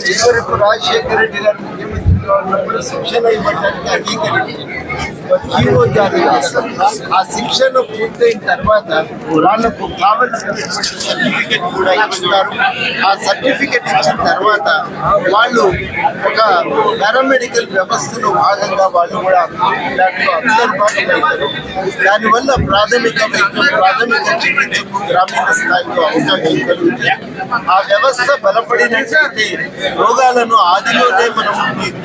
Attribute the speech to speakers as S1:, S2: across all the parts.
S1: చివరకు రాజశేఖర రెడ్డి గారు ముఖ్యమంత్రిగా ఉన్నప్పుడు శిక్షణ ఇవ్వడానికి అంగీకరించారు. జీవో జారీ చేస్తారు. ఆ శిక్షణ పూర్తయిన తర్వాత వాళ్లకు కావలసినటువంటి సర్టిఫికెట్ కూడా ఇస్తారు. ఆ సర్టిఫికెట్ ఇచ్చిన తర్వాత వాళ్ళు ఒక పారామెడికల్ వ్యవస్థలో భాగంగా వాళ్ళు కూడా దాంట్లో అంతర్భాగమవుతారు. దానివల్ల ప్రాథమిక వైద్యం, ప్రాథమిక చికిత్సకు గ్రామీణ స్థాయిలో అవకాశం కలుగుతుంది. ఆ వ్యవస్థ బలపడినట్లయితే రోగాలను ఆదిలోనే మనం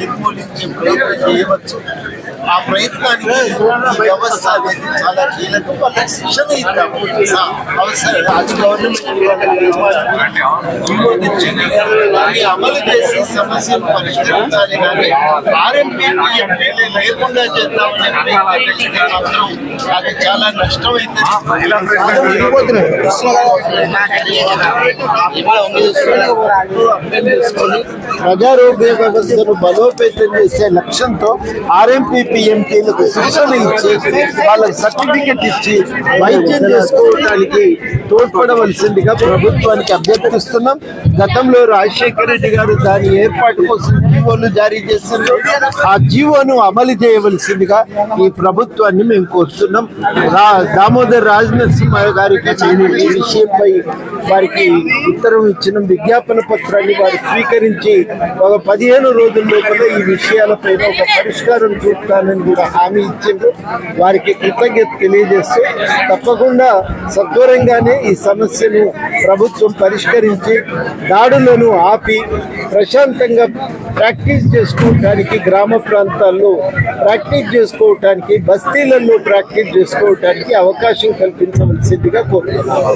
S1: నిర్మూలించే ప్రయత్నం చేయవచ్చు. ఆ ప్రయత్నానికి వ్యవస్థ అనేది చాలా కీలకం. వాళ్ళకి శిక్షణ ఇద్దాము అవసరం. అది గవర్నమెంట్ అమలు చేసి సమస్యను పరిష్కరించాలి కానీ ఆర్ఎంపీ లేకుండా చేద్దామని మాత్రం అది చాలా నష్టమైంది. ప్రజారోగ్య వ్యవస్థను బలోపేతం చేసే లక్ష్యంతో ఆర్ఎంపీ పిఎంటీలకు శిక్షణ ఇచ్చి వాళ్ళకి సర్టిఫికెట్ ఇచ్చి వైద్యం చేసుకోవడానికి తోడ్పడవలసిందిగా ప్రభుత్వానికి అభ్యర్థిస్తున్నాం. గతంలో రాజశేఖర రెడ్డి గారు దాని ఏర్పాటు కోసం జీవోలు జారీ చేస్తున్నారు. ఆ జీవోను అమలు చేయవలసిందిగా ఈ ప్రభుత్వాన్ని మేము కోరుతున్నాం. దామోదర్ రాజనరసింహ గారికి ఈ విషయంపై వారికి ఉత్తరం ఇచ్చిన విజ్ఞాపన పత్రాన్ని వారు స్వీకరించి ఒక 15 రోజుల లోపల ఈ విషయాలపైన ఒక పరిష్కారం చూపుతానని కూడా హామీ ఇచ్చిండ్రు. వారికి కృతజ్ఞత తెలియజేస్తూ తప్పకుండా సత్వరంగానే ఈ సమస్యను ప్రభుత్వం పరిష్కరించి దాడులను ఆపి ప్రశాంతంగా ప్రాక్టీస్ చేసుకోవటానికి, గ్రామ ప్రాంతాల్లో ప్రాక్టీస్ చేసుకోవటానికి, బస్తీలలో ప్రాక్టీస్ చేసుకోవటానికి అవకాశం కల్పించవలసిందిగా కోరుతున్నాను.